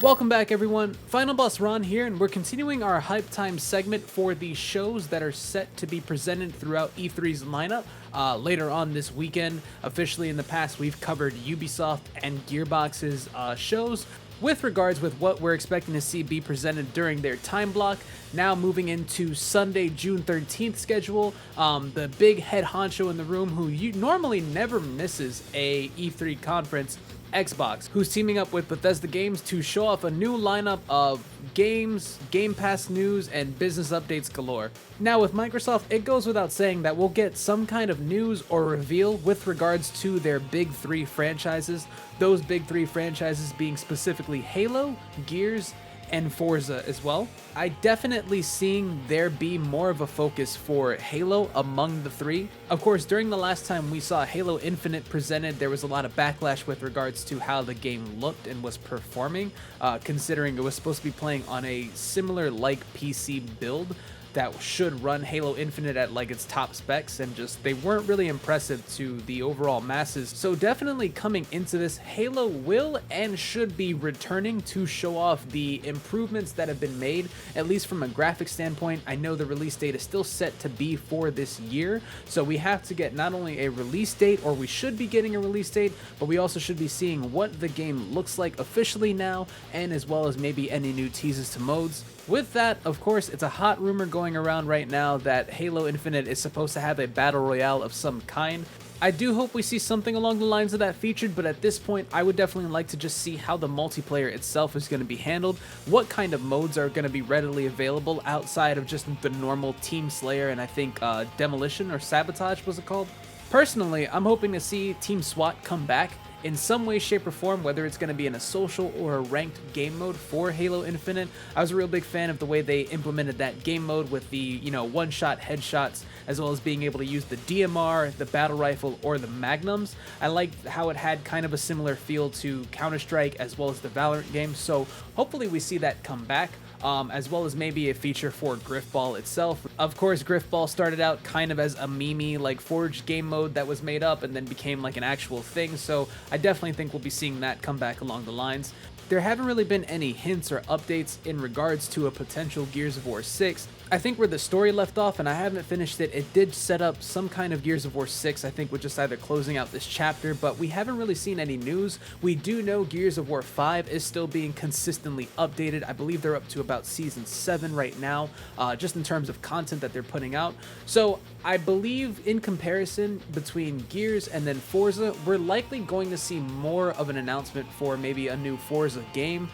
Welcome back, everyone. Final Boss Ron here, and we're continuing our Hype Time segment for the shows that are set to be presented throughout E3's lineup. Later on this weekend, officially in the past, we've covered Ubisoft and Gearbox's shows with regards with what we're expecting to see be presented during their time block. Now moving into Sunday, June 13th schedule, the big head honcho in the room who normally never misses a E3 conference, Xbox, who's teaming up with Bethesda Games to show off a new lineup of games, Game Pass news, and business updates galore. Now with Microsoft, it goes without saying that we'll get some kind of news or reveal with regards to their big three franchises, those big three franchises being specifically Halo, Gears, and Forza as well. I definitely seeing there be more of a focus for Halo among the three. Of course, during the last time we saw Halo Infinite presented, there was a lot of backlash with regards to how the game looked and was performing, considering it was supposed to be playing on a similar like PC build that should run Halo Infinite at like its top specs, and just they weren't really impressive to the overall masses. So definitely coming into this, Halo will and should be returning to show off the improvements that have been made, at least from a graphic standpoint. I know the release date is still set to be for this year, so we have to get not only a release date, or we should be getting a release date, but we also should be seeing what the game looks like officially now, and as well as maybe any new teases to modes. With that, of course, it's a hot rumor going around right now that Halo Infinite is supposed to have a battle royale of some kind. I do hope we see something along the lines of that featured, but at this point, I would definitely like to just see how the multiplayer itself is going to be handled, what kind of modes are going to be readily available outside of just the normal Team Slayer and I think Demolition or Sabotage was it called? Personally, I'm hoping to see Team SWAT come back in some way, shape, or form, whether it's going to be in a social or a ranked game mode for Halo Infinite. I was a real big fan of the way they implemented that game mode with the, one-shot headshots, as well as being able to use the DMR, the battle rifle, or the magnums. I liked how it had kind of a similar feel to Counter-Strike as well as the Valorant game, so hopefully we see that come back. As well as maybe a feature for Griffball itself. Of course, Griffball started out kind of as a meme like Forged game mode that was made up and then became like an actual thing, so I definitely think we'll be seeing that come back along the lines. There haven't really been any hints or updates in regards to a potential Gears of War 6. I think where the story left off, and I haven't finished it, it did set up some kind of Gears of War 6, I think, with just either closing out this chapter, but we haven't really seen any news. We do know Gears of War 5 is still being consistently updated. I believe they're up to about Season 7 right now, just in terms of content that they're putting out. So I believe in comparison between Gears and then Forza, we're likely going to see more of an announcement for maybe a new Forza game,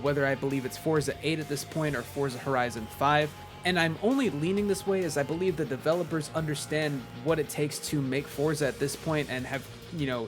whether I believe it's Forza 8 at this point or Forza Horizon 5. And I'm only leaning this way as I believe the developers understand what it takes to make Forza at this point and have,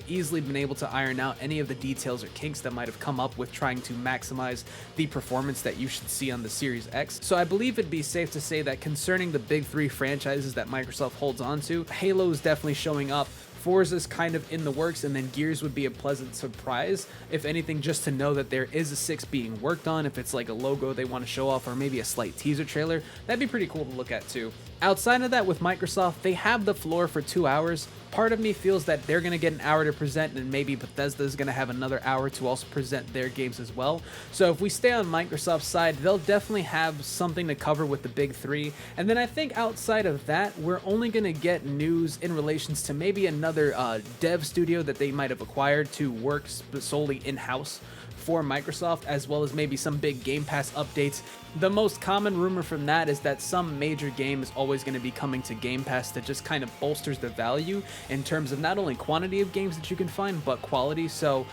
easily been able to iron out any of the details or kinks that might have come up with trying to maximize the performance that you should see on the Series X. So I believe it'd be safe to say that concerning the big three franchises that Microsoft holds on to, Halo is definitely showing up. Forza's kind of in the works, and then Gears would be a pleasant surprise, if anything, just to know that there is a 6 being worked on. If it's like a logo they want to show off or maybe a slight teaser trailer, that'd be pretty cool to look at too. Outside of that, with Microsoft, they have the floor for 2 hours. Part of me feels that they're going to get an hour to present, and maybe Bethesda is going to have another hour to also present their games as well. So if we stay on Microsoft's side, they'll definitely have something to cover with the big three. And then I think outside of that, we're only going to get news in relations to maybe another dev studio that they might have acquired to work solely in-house for Microsoft, as well as maybe some big Game Pass updates. The most common rumor from that is that some major game is always going to be coming to Game Pass that just kind of bolsters the value in terms of not only quantity of games that you can find, but quality. So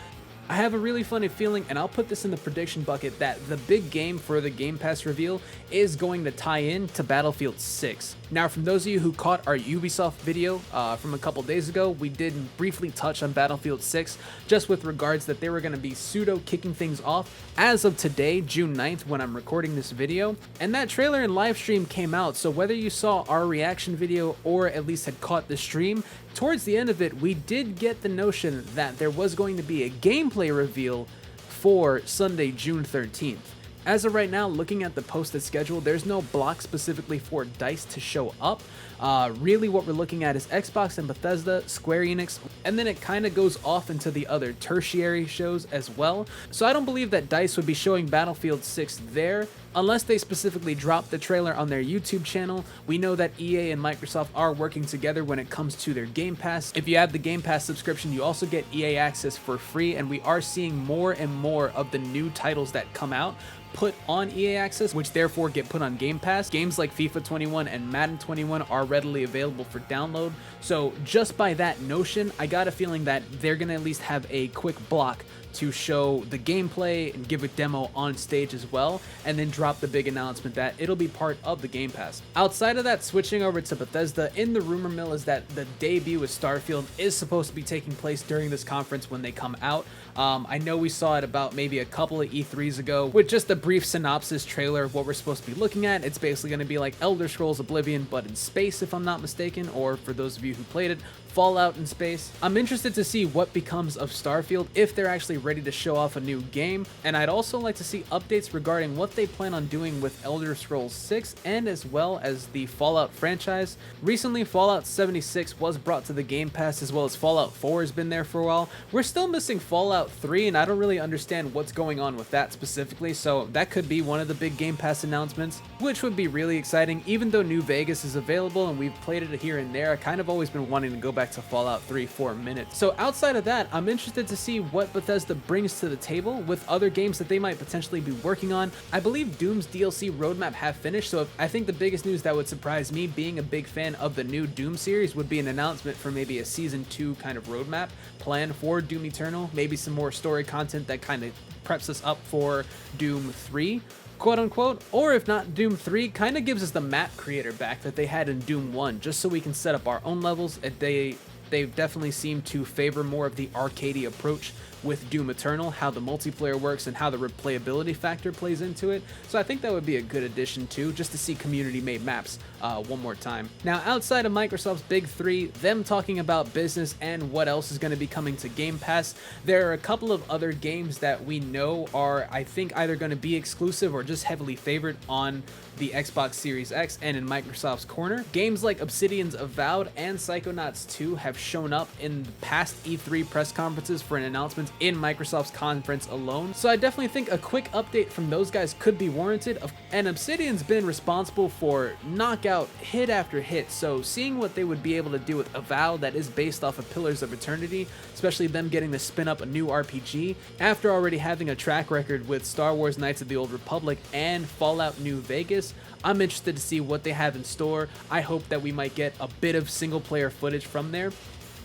I have a really funny feeling, and I'll put this in the prediction bucket, that the big game for the Game Pass reveal is going to tie in to Battlefield 6. Now, from those of you who caught our Ubisoft video from a couple days ago, we did briefly touch on Battlefield 6, just with regards that they were going to be pseudo kicking things off as of today, June 9th, when I'm recording this video. And that trailer and live stream came out, so whether you saw our reaction video or at least had caught the stream, towards the end of it, we did get the notion that there was going to be a gameplay reveal for Sunday, June 13th. As of right now, looking at the posted schedule, there's no block specifically for DICE to show up. Really what we're looking at is Xbox and Bethesda, Square Enix, and then it kind of goes off into the other tertiary shows as well. So I don't believe that DICE would be showing Battlefield 6 there, unless they specifically drop the trailer on their YouTube channel. We know that EA and Microsoft are working together when it comes to their Game Pass. If you have the Game Pass subscription, you also get EA access for free, and we are seeing more and more of the new titles that come out put on EA access, which therefore get put on Game Pass. Games like FIFA 21 and Madden 21 are readily available for download. So just by that notion, I got a feeling that they're gonna at least have a quick block to show the gameplay and give a demo on stage as well, and then drop the big announcement that it'll be part of the Game Pass. Outside of that, switching over to Bethesda, in the rumor mill is that the debut with Starfield is supposed to be taking place during this conference when they come out. I know we saw it about maybe a couple of E3s ago with just a brief synopsis trailer of what we're supposed to be looking at. It's basically going to be like Elder Scrolls Oblivion, but in space, if I'm not mistaken, or for those of you who played it, Fallout in space. I'm interested to see what becomes of Starfield if they're actually ready to show off a new game, and I'd also like to see updates regarding what they plan on doing with Elder Scrolls 6 and as well as the Fallout franchise. Recently, Fallout 76 was brought to the Game Pass, as well as Fallout 4 has been there for a while. We're still missing Fallout 3, and I don't really understand what's going on with that specifically, so that could be one of the big Game Pass announcements, which would be really exciting. Even though New Vegas is available and we've played it here and there, I kind of always been wanting to go back to Fallout 3 for a minute. So outside of that, I'm interested to see what Bethesda brings to the table with other games that they might potentially be working on. I believe Doom's DLC roadmap have finished, so I think the biggest news that would surprise me, being a big fan of the new Doom series, would be an announcement for maybe a Season 2 kind of roadmap plan for Doom Eternal, maybe some more story content that kind of preps us up for Doom 3, quote unquote, or if not, Doom 3 kind of gives us the map creator back that they had in Doom 1, just so we can set up our own levels. They've definitely seemed to favor more of the arcadey approach with Doom Eternal, how the multiplayer works and how the replayability factor plays into it. So I think that would be a good addition too, just to see community-made maps one more time. Now, outside of Microsoft's big three, them talking about business and what else is going to be coming to Game Pass, there are a couple of other games that we know are, I think, either going to be exclusive or just heavily favored on the Xbox Series X and in Microsoft's corner. Games like Obsidian's Avowed and Psychonauts 2 have shown up in the past E3 press conferences for an announcement in Microsoft's conference alone. So I definitely think a quick update from those guys could be warranted. And Obsidian's been responsible for knockout hit after hit, so seeing what they would be able to do with Avowed that is based off of Pillars of Eternity, especially them getting to spin up a new RPG after already having a track record with Star Wars Knights of the Old Republic and Fallout New Vegas, I'm interested to see what they have in store. I hope that we might get a bit of single player footage from there.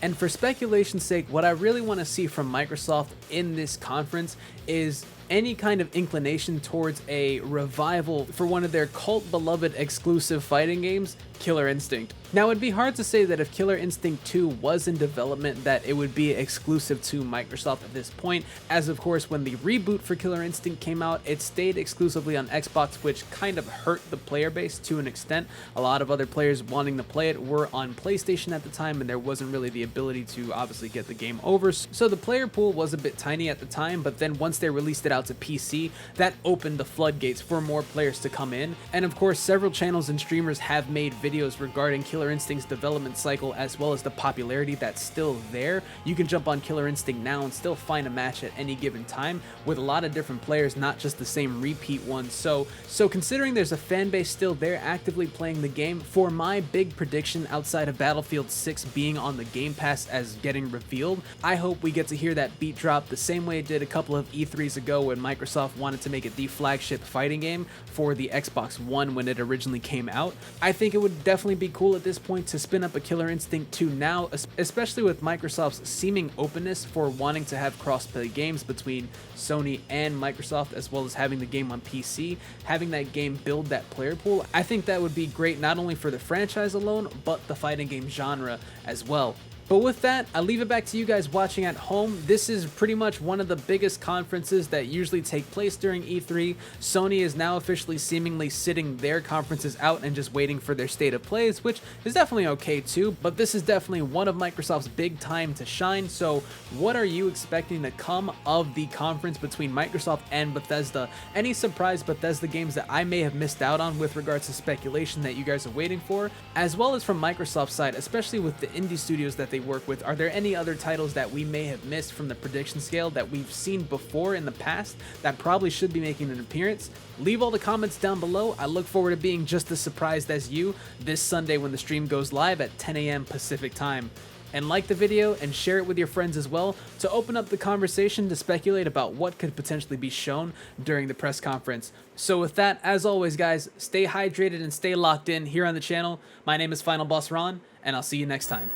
And for speculation's sake, what I really want to see from Microsoft in this conference is any kind of inclination towards a revival for one of their cult beloved exclusive fighting games, Killer Instinct. Now, it'd be hard to say that if Killer Instinct 2 was in development that it would be exclusive to Microsoft at this point, as of course when the reboot for Killer Instinct came out, it stayed exclusively on Xbox, which kind of hurt the player base to an extent. A lot of other players wanting to play it were on PlayStation at the time, and there wasn't really the ability to obviously get the game over, so the player pool was a bit tiny at the time. But then once they released it out to PC, that opened the floodgates for more players to come in. And of course, several channels and streamers have made videos regarding Killer Instinct's development cycle, as well as the popularity that's still there. You can jump on Killer Instinct now and still find a match at any given time with a lot of different players, not just the same repeat ones. So considering there's a fan base still there actively playing the game, for my big prediction outside of Battlefield 6 being on the Game Pass as getting revealed, I hope we get to hear that beat drop the same way it did a couple of E3s ago when Microsoft wanted to make it the flagship fighting game for the Xbox One when it originally came out. I think it would definitely be cool at this point to spin up a Killer Instinct 2 now, especially with Microsoft's seeming openness for wanting to have cross-play games between Sony and Microsoft, as well as having the game on PC, having that game build that player pool. I think that would be great not only for the franchise alone, but the fighting game genre as well. But with that, I leave it back to you guys watching at home. This is pretty much one of the biggest conferences that usually take place during E3. Sony is now officially seemingly sitting their conferences out and just waiting for their state of plays, which is definitely okay too, but this is definitely one of Microsoft's big time to shine. So what are you expecting to come of the conference between Microsoft and Bethesda? Any surprise Bethesda games that I may have missed out on with regards to speculation that you guys are waiting for, as well as from Microsoft's side, especially with the indie studios that they work with. Are there any other titles that we may have missed from the prediction scale that we've seen before in the past that probably should be making an appearance? Leave all the comments down below. I look forward to being just as surprised as you this Sunday when the stream goes live at 10 a.m. Pacific time. And like the video and share it with your friends as well to open up the conversation to speculate about what could potentially be shown during the press conference. So with that, as always guys, stay hydrated and stay locked in here on the channel. My name is Final Boss Ron, and I'll see you next time.